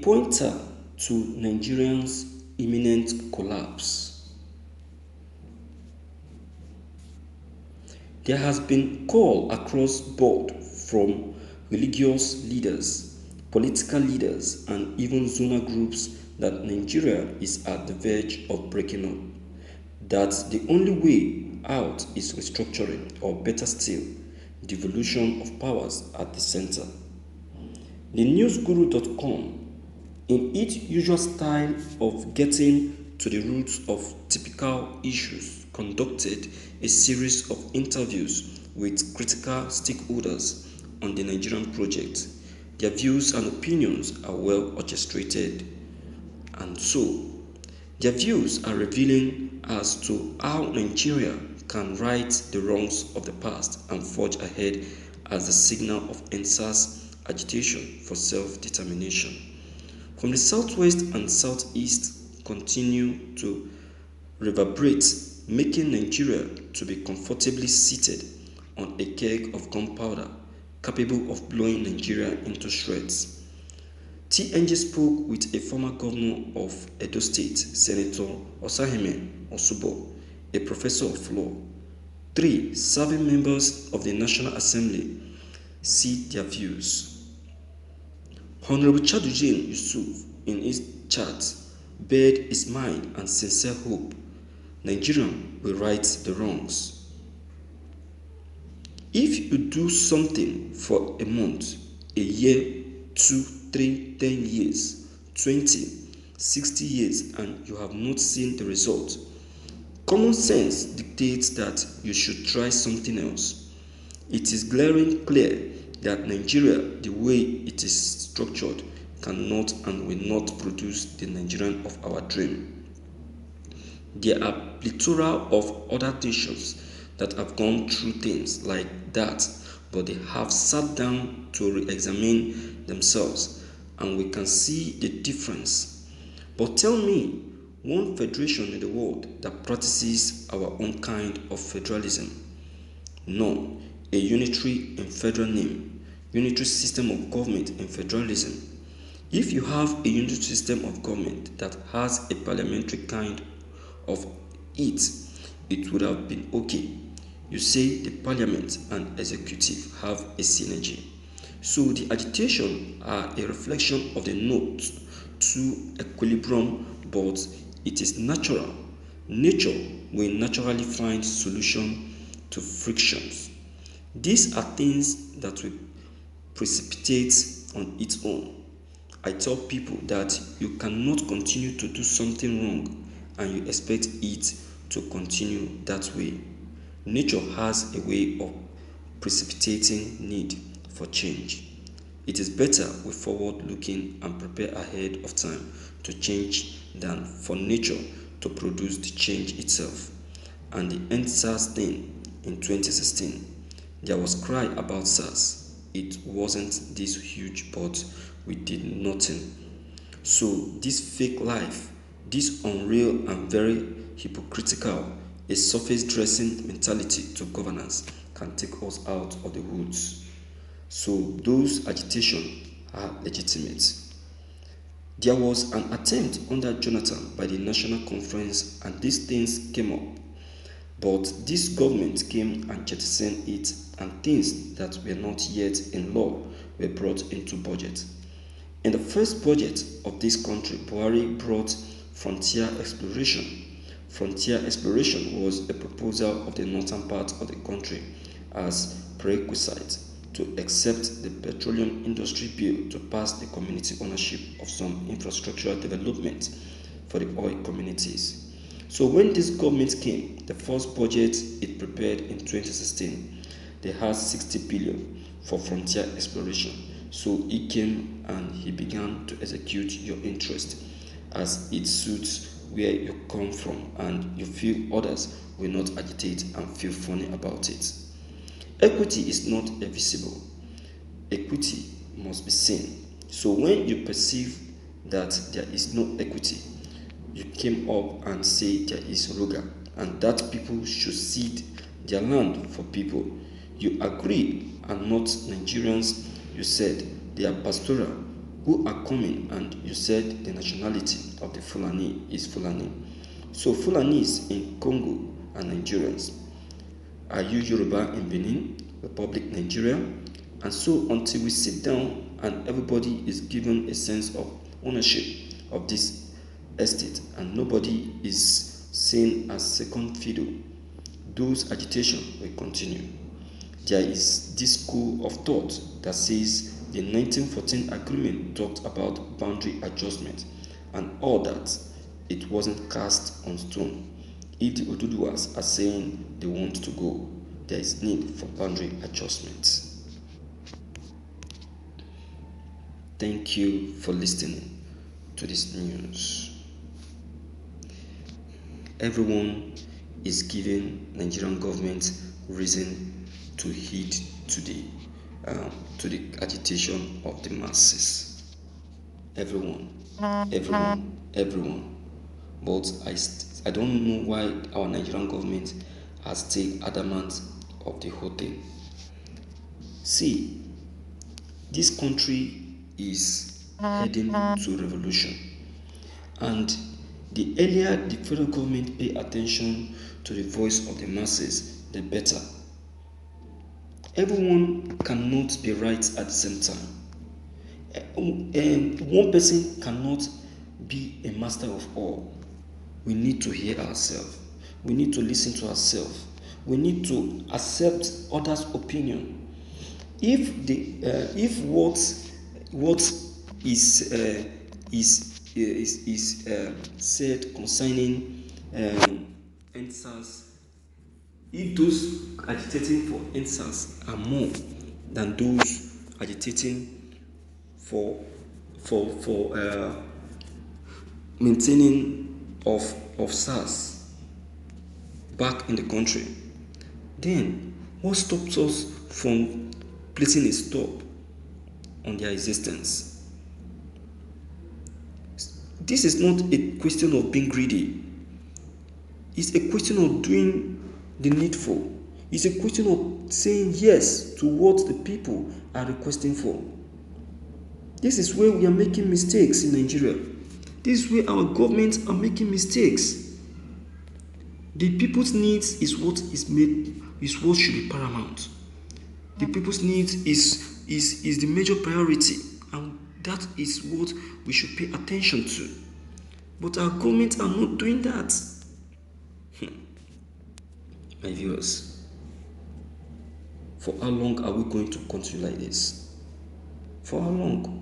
pointer to Nigeria's imminent collapse. There has been call across board from religious leaders, political leaders, and even zonal groups that Nigeria is at the verge of breaking up, that the only way out is restructuring, or better still, devolution of powers at the center. The newsguru.com, in its usual style of getting to the roots of typical issues, conducted a series of interviews with critical stakeholders on the Nigerian project. Their views and opinions are well orchestrated, and so their views are revealing as to how Nigeria can right the wrongs of the past and forge ahead as the signal of NSAS agitation for self-determination. From the southwest and southeast continue to reverberate, making Nigeria to be comfortably seated on a keg of gunpowder capable of blowing Nigeria into shreds. TNG spoke with a former governor of Edo State, Senator Osahemen Osubo, a professor of law. 3 serving members of the National Assembly see their views. Honorable Chadujen Yusuf, in his chat, bared his mind and sincere hope Nigeria will right the wrongs. If you do something for a month, a year, 2, 3, 10 years, 20, 60 years, and you have not seen the result, common sense dictates that you should try something else. It is glaring clear that Nigeria, the way it is structured, cannot and will not produce the Nigerian of our dream. There are plethora of other nations that have gone through things like that, but they have sat down to re-examine themselves, and we can see the difference. But tell me one federation in the world that practices our own kind of federalism. None. A unitary in federal name, unitary system of government in federalism. If you have a unitary system of government that has a parliamentary kind of it, it would have been okay. You say the parliament and executive have a synergy. So the agitation are a reflection of the note to equilibrium, but it is natural. Nature will naturally find solution to frictions. These are things that will precipitate on its own. I tell people that you cannot continue to do something wrong and you expect it to continue that way. Nature has a way of precipitating need for change. It is better we forward looking and prepare ahead of time to change than for nature to produce the change itself. And the end SARS thing in 2016, there was cry about SARS. It wasn't this huge, but we did nothing. So this fake life, this unreal and very hypocritical, a surface dressing mentality to governance can take us out of the woods. So those agitations are legitimate. There was an attempt under Jonathan by the National Conference and these things came up. But this government came and jettisoned it, and things that were not yet in law were brought into budget. In the first budget of this country, Buhari brought frontier exploration. Frontier exploration was a proposal of the northern part of the country as prerequisite to accept the petroleum industry bill to pass the community ownership of some infrastructural development for the oil communities. So when this government came, the first budget it prepared in 2016, they had 60 billion for frontier exploration. So he came and he began to execute your interest as it suits where you come from, and you feel others will not agitate and feel funny about it. Equity is not invisible. Equity must be seen. So when you perceive that there is no equity, you came up and say there is Ruga and that people should cede their land for people. You agree and not Nigerians. You said they are pastoral. who are coming, and you said the nationality of the Fulani is Fulani. So Fulanis in Congo are Nigerians. Are you Yoruba in Benin, Republic Nigeria? And so until we sit down and everybody is given a sense of ownership of this estate and nobody is seen as second fiddle, those agitation will continue. There is this school of thought that says the 1914 agreement talked about boundary adjustment and all that. It wasn't cast on stone. If the Oduduwas are saying they want to go, there is need for boundary adjustment. Thank you for listening to this news. Everyone is giving Nigerian government reason to heed to the agitation of the masses. Everyone. But I don't know why our Nigerian government has stayed adamant of the whole thing. See, this country is heading to revolution, and the earlier the federal government pay attention to the voice of the masses, the better. Everyone cannot be right at the same time. One person cannot be a master of all. We need to hear ourselves. We need to listen to ourselves. We need to accept others' opinion. If what is said concerning EndSARS, if those agitating for EndSARS are more than those agitating for maintaining of SARS back in the country, then what stops us from placing a stop on their existence? This is not a question of being greedy. It's a question of doing the needful. It's a question of saying yes to what the people are requesting for. This is where we are making mistakes in Nigeria. This is where our governments are making mistakes. The people's needs is what should be paramount. The people's needs is the major priority, and that is what we should pay attention to. But our governments are not doing that. My viewers, for how long are we going to continue like this? For how long?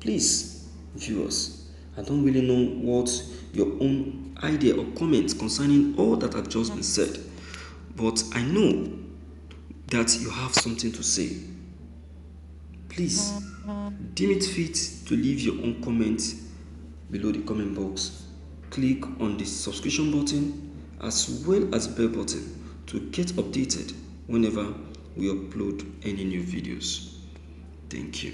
Please, viewers, I don't really know what your own idea or comments concerning all that have just been said, but I know that you have something to say. Please, deem it fit to leave your own comment below the comment box. Click on the subscription button as well as bell button to get updated whenever we upload any new videos. Thank you.